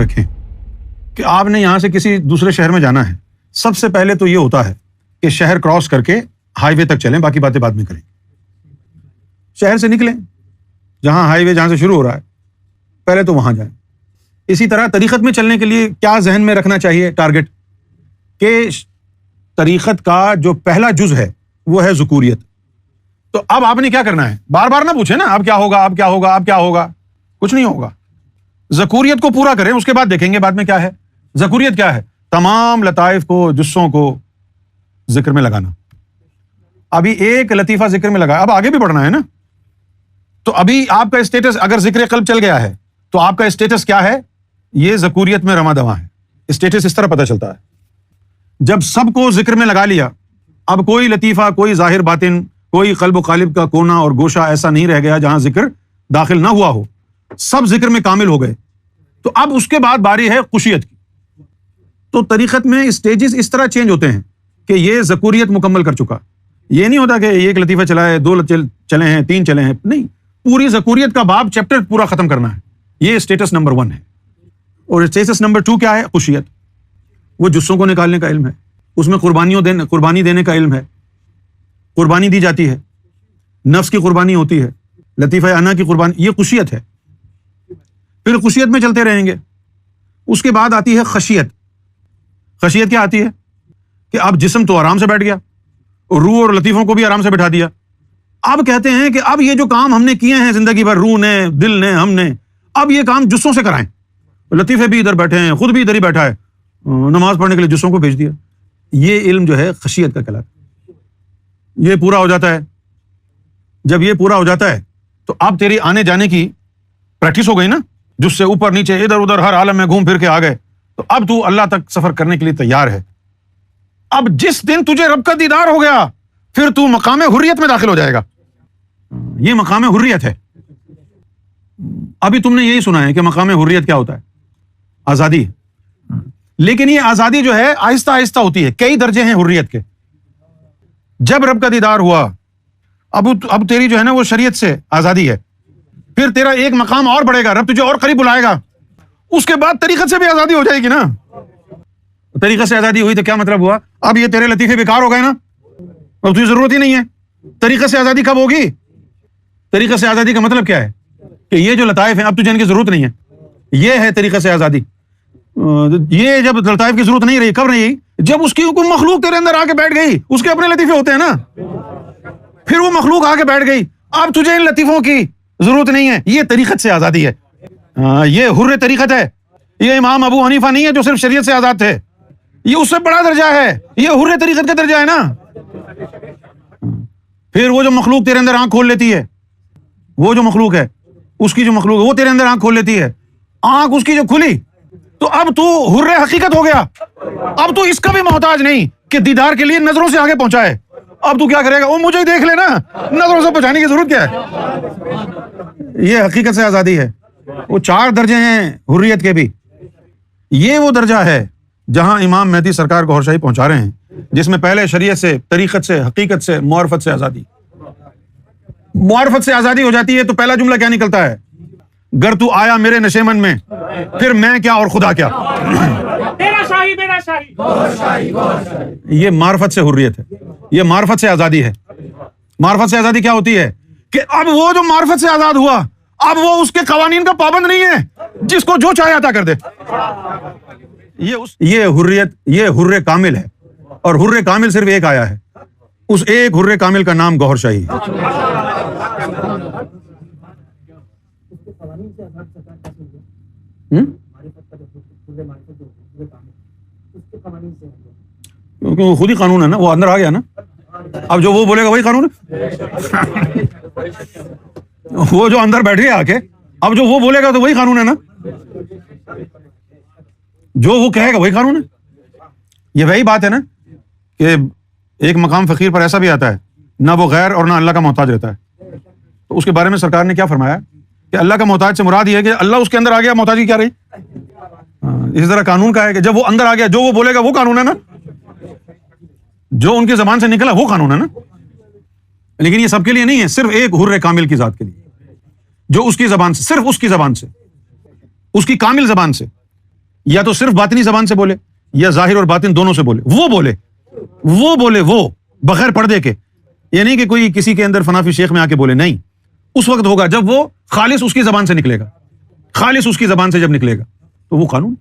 رکھیں کہ آپ نے یہاں سے کسی دوسرے شہر میں جانا ہے، سب سے پہلے تو یہ ہوتا ہے کہ شہر کراس کر کے ہائی وے تک چلیں، باقی باتیں بعد میں کریں. شہر سے نکلیں، جہاں ہائی وے جہاں سے شروع ہو رہا ہے پہلے تو وہاں جائیں. اسی طرح طریقت میں چلنے کے لیے کیا ذہن میں رکھنا چاہیے ٹارگٹ، کہ طریقت کا جو پہلا جز ہے وہ ہے ذکوریت. تو اب آپ نے کیا کرنا ہے، بار بار نہ پوچھیں نا اب کیا ہوگا، اب کیا ہوگا، اب کیا ہوگا، کچھ نہیں ہوگا. ذکوریت کو پورا کریں، اس کے بعد دیکھیں گے بعد میں کیا ہے. ذکوریت کیا ہے؟ تمام لطائف کو، جسوں کو ذکر میں لگانا. ابھی ایک لطیفہ ذکر میں لگا، اب آگے بھی بڑھنا ہے نا. تو ابھی آپ کا اسٹیٹس اگر ذکر قلب چل گیا ہے تو آپ کا اسٹیٹس کیا ہے؟ یہ ذکوریت میں رواں دواں ہے. اسٹیٹس اس طرح پتہ چلتا ہے جب سب کو ذکر میں لگا لیا، اب کوئی لطیفہ، کوئی ظاہر باطن، کوئی قلب و قالب کا کونا اور گوشہ ایسا نہیں رہ گیا جہاں ذکر داخل نہ ہوا ہو، سب ذکر میں کامل ہو گئے. تو اب اس کے بعد باری ہے خشیت کی. تو طریقت میں اسٹیجز اس طرح چینج ہوتے ہیں کہ یہ ذکوریت مکمل کر چکا. یہ نہیں ہوتا کہ ایک لطیفہ چلا ہے، دو چلے ہیں، تین چلے ہیں، نہیں، پوری ذکوریت کا باب چیپٹر پورا ختم کرنا ہے. یہ اسٹیٹس نمبر 1 ہے. اور اسٹیٹس نمبر 2 کیا ہے؟ خشیت. وہ جسوں کو نکالنے کا علم ہے، اس میں قربانی دینے کا علم ہے. قربانی دی جاتی ہے، نفس کی قربانی ہوتی ہے، لطیفہ انا کی قربانی، یہ خشیت ہے. پھر خشیت میں چلتے رہیں گے. اس کے بعد آتی ہے خشیت. خشیت کیا آتی ہے؟ کہ اب جسم تو آرام سے بیٹھ گیا، روح اور لطیفوں کو بھی آرام سے بٹھا دیا. اب کہتے ہیں کہ اب یہ جو کام ہم نے کیے ہیں زندگی بھر، روح نے، دل نے، ہم نے، اب یہ کام جسوں سے کرائیں. لطیفے بھی ادھر بیٹھے ہیں، خود بھی ادھر ہی بیٹھا ہے، نماز پڑھنے کے لیے جسوں کو بھیج دیا. یہ علم جو ہے خشیت کا کہلاتا ہے. یہ پورا ہو جاتا ہے. جب یہ پورا ہو جاتا ہے تو اب تیری آنے جانے کی پریکٹس ہو گئی نا، جس سے اوپر نیچے ادھر ادھر ہر عالم میں گھوم پھر کے آ گئے. تو اب تو اللہ تک سفر کرنے کے لیے تیار ہے. اب جس دن تجھے رب کا دیدار ہو گیا پھر تو مقام حریت میں داخل ہو جائے گا. یہ مقام حریت ہے. ابھی تم نے یہی سنا ہے کہ مقام حریت کیا ہوتا ہے؟ آزادی. لیکن یہ آزادی جو ہے آہستہ آہستہ ہوتی ہے. کئی درجے ہیں حریت کے. جب رب کا دیدار ہوا اب تیری جو ہے نا وہ شریعت سے آزادی ہے. پھر تیرا ایک مقام اور بڑھے گا، رب تجھے اور قریب بلائے گا. اس کے بعد طریقت سے بھی آزادی ہو جائے گی نا. طریقت سے آزادی ہوئی تو کیا مطلب ہوا؟ اب یہ تیرے لطیفے بیکار ہو گئے نا، اب تجھے ضرورت ہی نہیں ہے. طریقت سے آزادی کب ہوگی؟ طریقت سے آزادی کا مطلب کیا ہے؟ کہ یہ جو لطائف ہیں اب تجھے ان کی ضرورت نہیں ہے. یہ ہے طریقت سے آزادی. یہ جب لطائف کی ضرورت نہیں رہی، کب نہیں؟ جب اس کی حکم مخلوق تیرے اندر آ کے بیٹھ گئی. اس کے اپنے لطیفے ہوتے ہیں نا، پھر وہ مخلوق آ کے بیٹھ گئی، اب تجھے ان لطیفوں کی ضرورت نہیں ہے. یہ طریقت سے آزادی ہے. یہ حر طریقت ہے. یہ امام ابو حنیفہ نہیں ہے جو صرف شریعت سے آزاد تھے. یہ اس سے بڑا درجہ ہے. یہ حر طریقت کا درجہ ہے نا. پھر وہ جو مخلوق تیرے اندر آنکھ کھول لیتی ہے، وہ جو مخلوق ہے، اس کی جو مخلوق ہے وہ تیرے اندر آنکھ کھول لیتی ہے، آنکھ اس کی جو کھلی تو اب تو حر حقیقت ہو گیا. اب تو اس کا بھی محتاج نہیں کہ دیدار کے لیے نظروں سے آگے پہنچائے. اب تو کیا کرے گا؟ وہ مجھے ہی دیکھ لے نا، نظروں سے پہنچانے کی ضرورت کیا ہے؟ یہ حقیقت سے آزادی ہے. وہ 4 درجے ہیں حریت کے بھی. یہ وہ درجہ ہے جہاں امام مہدی سرکار کو ہرشاہی پہنچا رہے ہیں، جس میں پہلے شریعت سے، طریقت سے، حقیقت سے، معرفت سے آزادی. معرفت سے آزادی ہو جاتی ہے تو پہلا جملہ کیا نکلتا ہے؟ گر تو آیا میرے نشیمن میں، پھر میں کیا اور خدا کیا. یہ معرفت سے حریت ہے. یہ معرفت سے آزادی ہے. معرفت سے آزادی کیا ہوتی ہے؟ کہ اب وہ جو معرفت سے آزاد ہوا اب وہ اس کے قوانین کا پابند نہیں ہے، جس کو جو چاہے عطا کر دے. یہ حریت، یہ حر کامل ہے. اور حر کامل صرف ایک آیا ہے. اس ایک حر کامل کا نام گوہر شاہی ہے. کیونکہ وہ خود ہی قانون ہے نا، وہ اندر آ گیا نا. اب جو وہ بولے گا وہی قانون ہے. وہ جو اندر بیٹھ گیا آ کے، اب جو وہ بولے گا تو وہی قانون ہے نا. جو وہ کہے گا وہی قانون ہے. یہ وہی بات ہے نا کہ ایک مقام فقیر پر ایسا بھی آتا ہے، نہ وہ غیر اور نہ اللہ کا محتاج رہتا ہے. تو اس کے بارے میں سرکار نے کیا فرمایا کہ اللہ کا محتاج سے مراد یہ ہے کہ اللہ اس کے اندر آ گیا، محتاجی کیا رہی. اسی طرح قانون کا ہے کہ جب وہ اندر آ گیا، جو وہ بولے گا وہ قانون ہے نا. جو ان کی زبان سے نکلا وہ قانون ہے نا. لیکن یہ سب کے لیے نہیں ہے، صرف ایک حر کامل کی ذات کے لیے، جو اس کی زبان سے، صرف اس کی زبان سے، اس کی کامل زبان سے یا تو صرف باطنی زبان سے بولے یا ظاہر اور باطن دونوں سے بولے، وہ بولے وہ بغیر پردے کے. یہ نہیں کہ کوئی کسی کے اندر فنافی شیخ میں آ کے بولے، نہیں. اس وقت ہوگا جب وہ خالص اس کی زبان سے نکلے گا، خالص اس کی زبان سے جب نکلے گا تو وہ قانون.